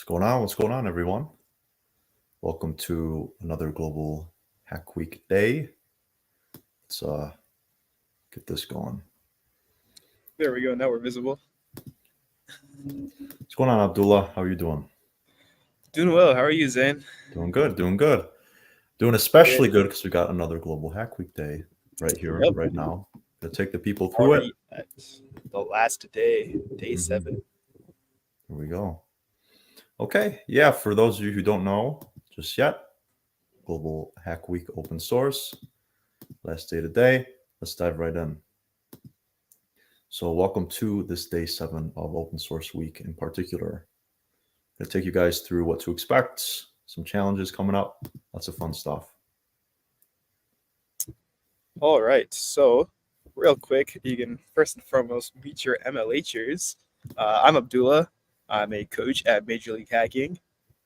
What's going on? What's going on, everyone? Welcome to another Global Hack Week day. Let's get this going. There we go. Now we're visible. What's going on, Abdullah? How are you doing? Doing well. How are you, Zane? Doing good, doing good. Doing especially good because we got another Global Hack Week day right here, Yep. right now. Gonna take the people through it. Already at the last day, day Mhm. 7. Here we go. Okay, yeah, for those of you who don't know just yet, Global Hack Week open source, last day today. Let's dive right in. So welcome to this day 7 of Open Source Week in particular. I'm going to take you guys through what to expect, some challenges coming up, lots of fun stuff. All right. So, real quick, you can first and foremost meet your MLHers. I'm Abdullah. I'm a coach at Major League Hacking.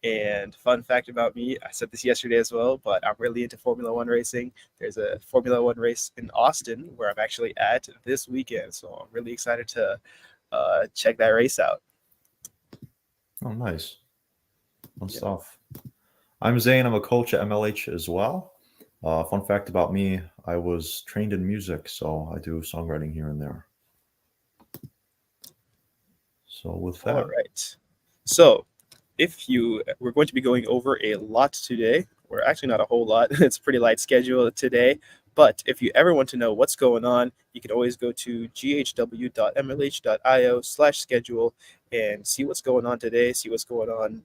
And fun fact about me, I said this yesterday as well, but I'm really into Formula One racing. There's a Formula One race in Austin where I'm actually at this weekend. So I'm really excited to check that race out. Oh, nice. Fun Yeah. stuff. I'm Zane. I'm a coach at MLH as well. Fun fact about me, I was trained in music, so I do songwriting here and there. So with that, All right. So, we're going to be going over a lot today, or actually not a whole lot. It's a pretty light schedule today. But if you ever want to know what's going on, you can always go to ghw.mlh.io/schedule and see what's going on today, see what's going on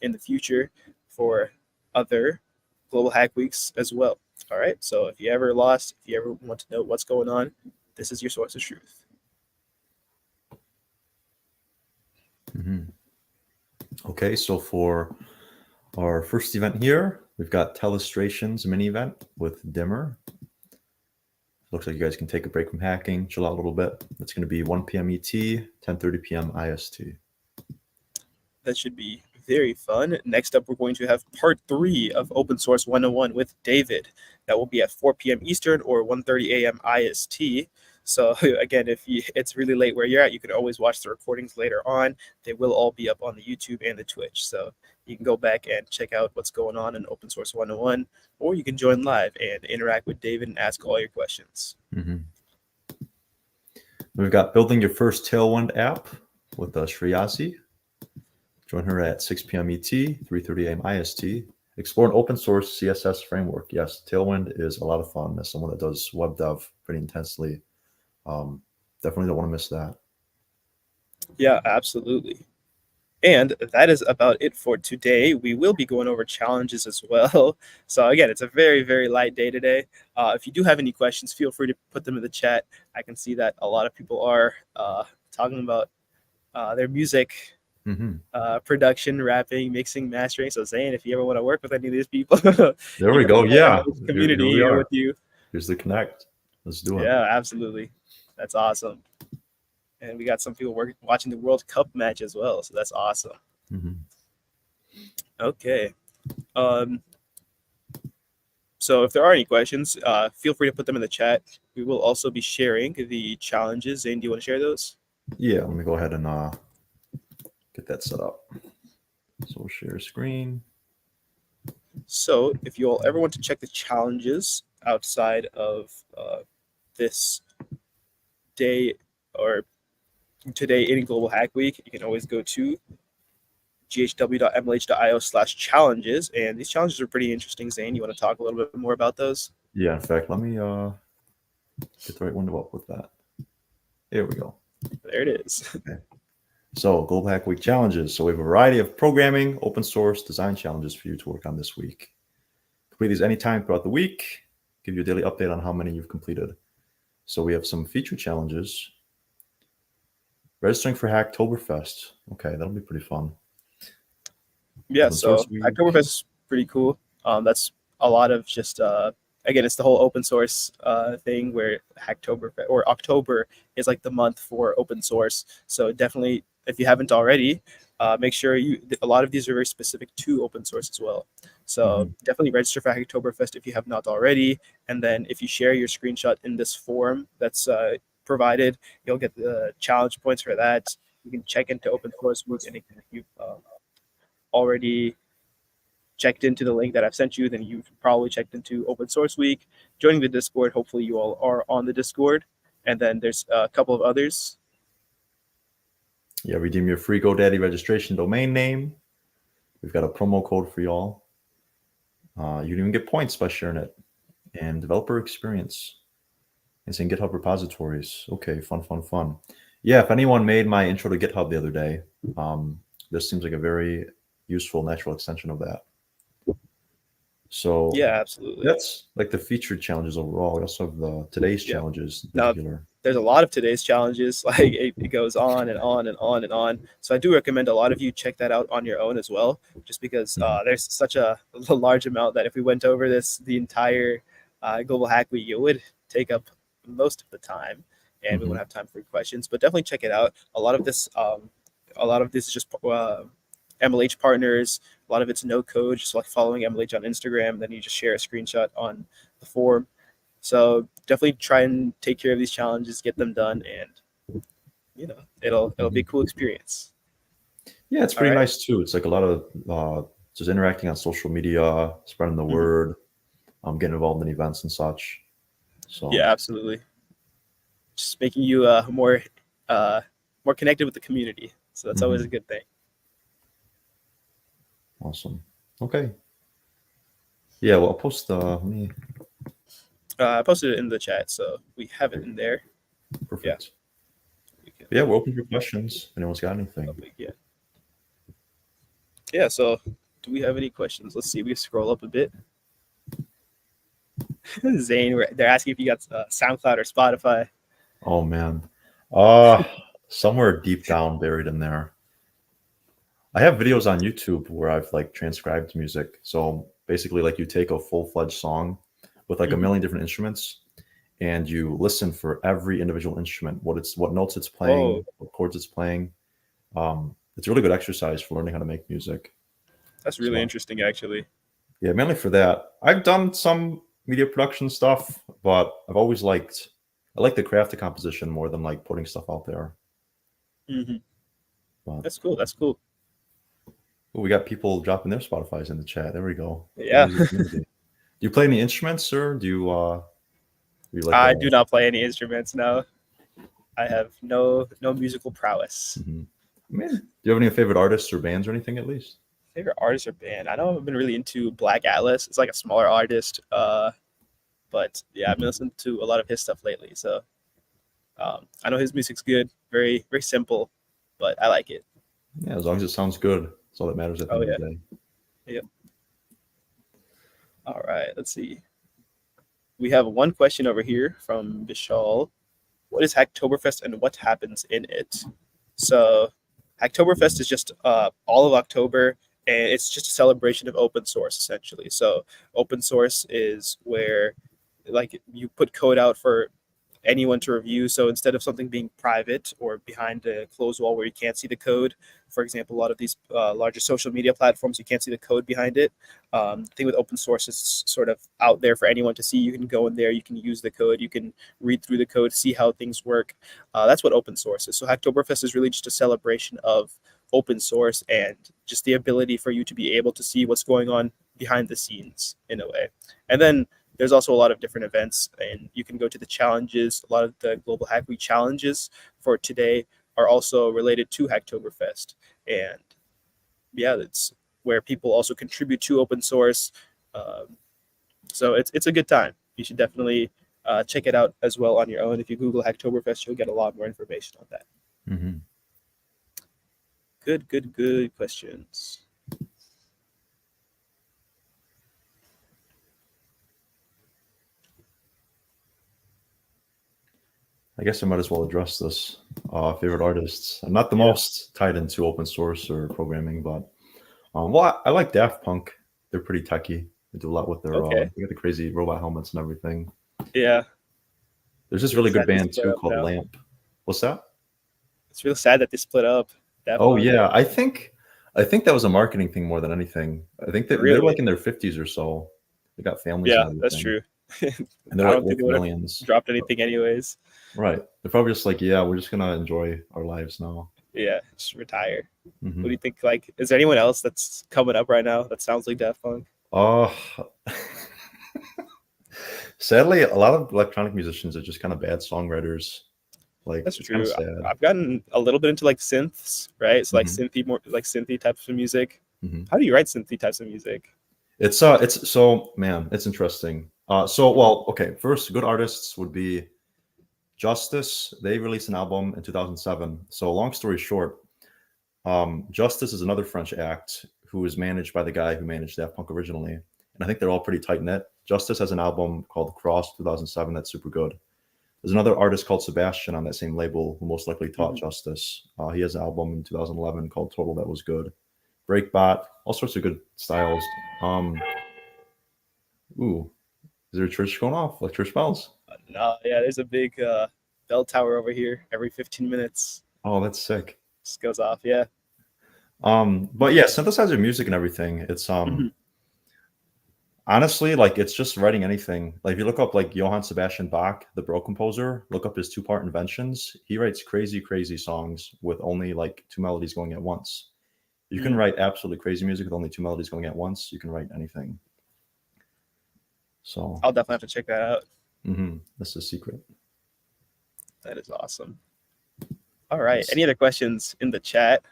in the future for other Global Hack Weeks as well. All right. So if you ever lost, if you ever want to know what's going on, this is your source of truth. Okay, so for our first event here, we've got Telestrations mini event with Dimmer. Looks like you guys can take a break from hacking, chill out a little bit. It's going to be 1 p.m. ET, 10:30 p.m. IST. That should be very fun. Next up, we're going to have part 3 of Open Source 101 with David. That will be at 4 p.m. Eastern or 1:30 a.m. IST. So again, it's really late where you're at, you can always watch the recordings later on. They will all be up on the YouTube and the Twitch. So you can go back and check out what's going on in Open Source 101, or you can join live and interact with David and ask all your questions. We've got Building Your First Tailwind app with Shreyazi. Join her at 6 p.m. ET, 3:30 a.m. IST. Explore an open source CSS framework. Yes, Tailwind is a lot of fun. As someone that does web dev pretty intensely, definitely don't want to miss that. Yeah, absolutely. And that is about it for today. We will be going over challenges as well. So again, it's a very, very light day today. If you do have any questions, feel free to put them in the chat. I can see that a lot of people are talking about their music production, rapping, mixing, mastering. So Zane, if you ever want to work with any of these people, there we go. Yeah, community here with you. Here's the connect. Let's do it. Yeah, absolutely. That's awesome. And we got some people watching the World Cup match as well. So that's awesome. Okay. So if there are any questions, feel free to put them in the chat. We will also be sharing the challenges. Zane, do you want to share those? Yeah, let me go ahead and get that set up. So we'll share screen. So if you all ever want to check the challenges outside of this day or today in Global Hack Week, you can always go to ghw.mlh.io/challenges. And these challenges are pretty interesting. Zane, you want to talk a little bit more about those? Yeah, in fact, let me get the right window up with that. There we go. There it is. Okay. So Global Hack Week challenges. So we have a variety of programming, open source, design challenges for you to work on this week. Complete these anytime throughout the week. Give you a daily update on how many you've completed. So we have some feature challenges. Registering for Hacktoberfest. Okay, that'll be pretty fun. Yeah, so Hacktoberfest is pretty cool. That's a lot of just again, it's the whole open source thing where Hacktoberfest or October is like the month for open source. So definitely, if you haven't already, make sure a lot of these are very specific to open source as well. So definitely register for Hacktoberfest if you have not already. And then if you share your screenshot in this form that's provided, you'll get the challenge points for that. You can check into open source week and if you already checked into the link that I've sent you, then you've probably checked into Open Source Week, joining the Discord. Hopefully you all are on the Discord. And then there's a couple of others. Yeah, redeem your free GoDaddy registration domain name. We've got a promo code for y'all. You can even get points by sharing it. And developer experience. And saying GitHub repositories. Okay, fun. Yeah, if anyone made my intro to GitHub the other day, this seems like a very useful natural extension of that. So yeah, absolutely. That's like the featured challenges overall. We also have the today's challenges in particular. Now, there's a lot of today's challenges. Like it goes on and on and on and on. So I do recommend a lot of you check that out on your own as well, just because there's such a large amount that if we went over this the entire Global Hack Week, it would take up most of the time, and we won't have time for questions. But definitely check it out. A lot of this is just MLH partners. A lot of it's no code, just like following MLH on Instagram. Then you just share a screenshot on the forum. So definitely try and take care of these challenges, get them done, and it'll be a cool experience. Yeah, it's pretty nice too. It's like a lot of just interacting on social media, spreading the word, getting involved in events and such. So yeah, absolutely. Just making you more connected with the community. So that's always a good thing. Awesome. Okay. Yeah, well, I'll post I posted it in the chat, so we have it in there. Perfect. Yeah, we're open for questions. If anyone's got anything. Yeah, so do we have any questions? Let's see. We can scroll up a bit. Zane, they're asking if you got SoundCloud or Spotify. Oh, man. Somewhere deep down buried in there. I have videos on YouTube where I've like transcribed music. So basically like you take a full-fledged song with like a million different instruments and you listen for every individual instrument, what notes it's playing, what chords it's playing. It's a really good exercise for learning how to make music. That's really interesting, actually. Yeah, mainly for that. I've done some media production stuff, but I like the craft of composition more than like putting stuff out there. That's cool. That's cool. Ooh, we got people dropping their Spotify's in the chat. There we go. Yeah. Do you play any instruments, or do you I do not play any instruments. No, I have no musical prowess. Man, do you have any favorite artists or bands or anything at least? Favorite artist or band? I know I've been really into Black Atlas. It's like a smaller artist, but yeah, I've been listening to a lot of his stuff lately. So I know his music's good, very very simple, but I like it. Yeah, as long as it sounds good, that's all that matters at the end of the day. Yep. All right, let's see. We have one question over here from Vishal. What is Hacktoberfest and what happens in it? So Hacktoberfest is just all of October, and it's just a celebration of open source, essentially. So open source is where like you put code out for anyone to review. So instead of something being private or behind a closed wall where you can't see the code, for example, a lot of these larger social media platforms, you can't see the code behind it. The thing with open source is sort of out there for anyone to see. You can go in there, you can use the code, you can read through the code, see how things work. That's what open source is. So Hacktoberfest is really just a celebration of open source and just the ability for you to be able to see what's going on behind the scenes in a way. And then there's also a lot of different events, and you can go to the challenges. A lot of the Global Hack Week challenges for today are also related to Hacktoberfest. And yeah, it's where people also contribute to open source. So it's a good time. You should definitely check it out as well on your own. If you Google Hacktoberfest, you'll get a lot more information on that. Good questions. I guess I might as well address this. Favorite artists. I'm not the most tied into open source or programming, but well, I like Daft Punk. They're pretty techy. They do a lot with their they got the crazy robot helmets and everything. Yeah. There's this really good band too called Lamp. What's that? It's real sad that they split up. Daft Punk. Yeah, I think that was a marketing thing more than anything. I think that they're like in their 50s or so. They got families. Yeah, that's true. And they're like millions. Dropped anything anyways. Right. They're probably just like, yeah, we're just gonna enjoy our lives now. Yeah, just retire. Mm-hmm. What do you think? Like, is there anyone else that's coming up right now that sounds like Daft Punk? Sadly, a lot of electronic musicians are just kind of bad songwriters. Like, That's it's kind of true. sad. I've gotten a little bit into like synths, right? So like Mhm. synthy, more like synthy types of music. Mhm. How do you write synthy types of music? It's so man, it's interesting. Okay, first, good artists would be Justice. They released an album in 2007. So long story short, Justice is another French act who is managed by the guy who managed Daft Punk originally, and I think they're all pretty tight knit. Justice has an album called Cross 2007 that's super good. There's another artist called Sebastian on that same label who most likely taught Justice. He has an album in 2011 called Total that was good. Breakbot, all sorts of good styles. Ooh, is there a church going off? Like church bells? No, yeah, there's a big bell tower over here. Every 15 minutes, Oh, that's sick. just goes off. Yeah. But yeah, synthesizer music and everything. It's Mhm. honestly like it's just writing anything. Like if you look up like Johann Sebastian Bach, the Baroque composer, look up his two-part inventions. He writes crazy, crazy songs with only like two melodies going at once. You can write absolutely crazy music with only two melodies going at once. You can write anything. So I'll definitely have to check that out. That's the secret. That is awesome. All right. Any other questions in the chat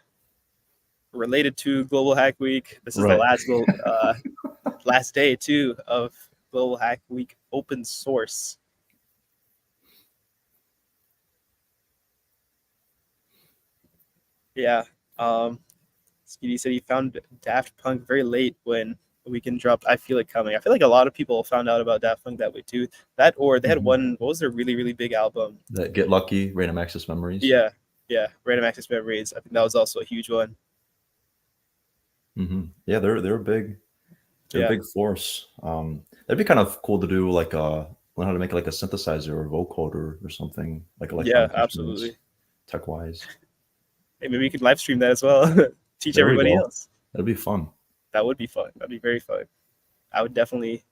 related to Global Hack Week? This is the last day too of Global Hack Week open source. Yeah. Speedy said he found Daft Punk very late when the weekend dropped. I feel it coming. I feel like a lot of people found out about Daft Punk that way too. That or they had one. What was their really really big album? That Get Lucky, Random Access Memories. Yeah, Random Access Memories. I think that was also a huge one. Yeah, they're a big, a big force. That'd be kind of cool to do like learn how to make like a synthesizer or vocoder or something like Yeah, absolutely. Tech wise. Hey, maybe we could live stream that as well. Teach everybody else. That'd be fun. That would be fun. That'd be very fun. I would definitely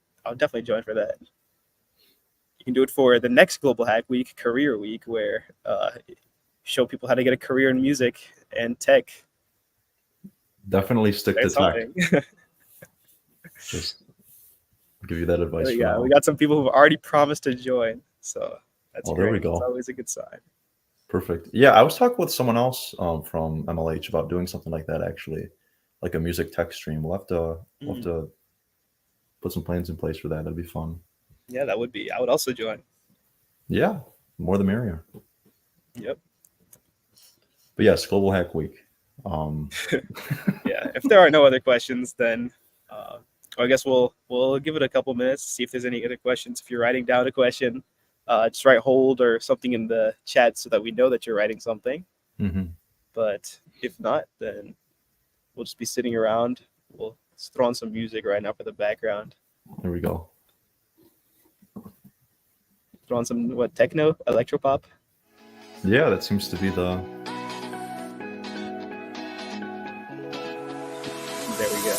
join for that. You can do it for the next Global Hack Week, Career Week, where show people how to get a career in music and tech. Definitely stick to tech. Just give you that advice. Yeah, we got some people who've already promised to join, so that's great. There we go. It's always a good sign. Perfect. Yeah, I was talking with someone else from MLH about doing something like that. Actually, like a music tech stream. We'll have to put some plans in place for that. That'd be fun. Yeah, that would be. I would also join. Yeah, more the merrier. Yep. But yes, Global Hack Week. Yeah, if there are no other questions, then I guess we'll give it a couple minutes, see if there's any other questions. If you're writing down a question, just write hold or something in the chat so that we know that you're writing something. But if not, then we'll just be sitting around. We'll just throw on some music right now for the background. There we go. Throw on some techno, electropop. Yeah, that seems to be the. There we go.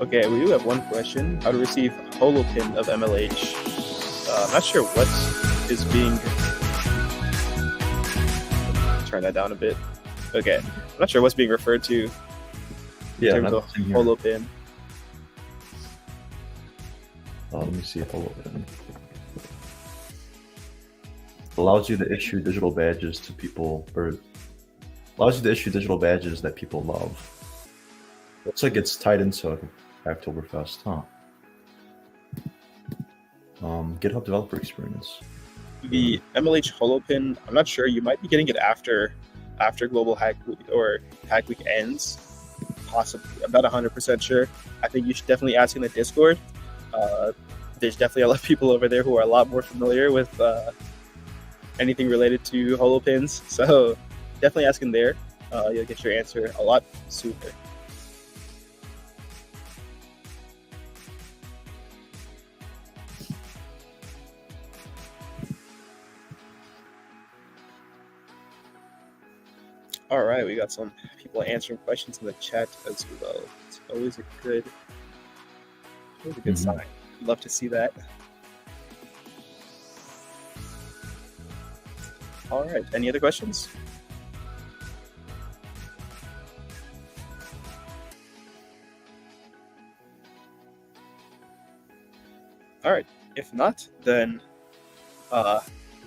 Okay, we do have one question. How to receive holopin of MLH? I'm not sure what is being. Turn that down a bit. Okay, I'm not sure what's being referred to in terms of holopin. Let me see a holopin. Allows you to issue digital badges to people, or allows you to issue digital badges that people love. Looks like it's tied into Oktoberfest, huh? GitHub developer experience. The MLH holopin, I'm not sure. You might be getting it after Global Hack Week or Hack Week ends. Possibly, I'm not 100% sure. I think you should definitely ask in the Discord. There's definitely a lot of people over there who are a lot more familiar with anything related to holopins. So definitely ask in there. You'll get your answer a lot sooner. All right, we got some people answering questions in the chat as well. It's always a good sign. Love to see that. All right. Any other questions? All right. If not, then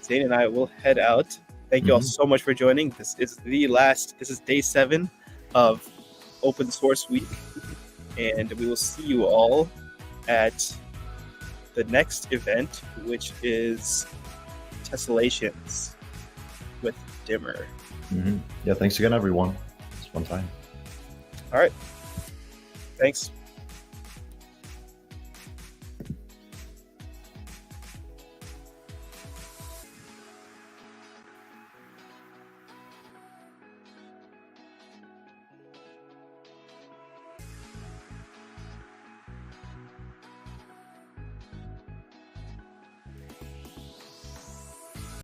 Zane and I will head out. Thank you all so much for joining. This is day 7 of Open Source Week. And we will see you all at the next event, which is Tessellations with Dimmer. Yeah, thanks again, everyone. It's a fun time. All right. Thanks.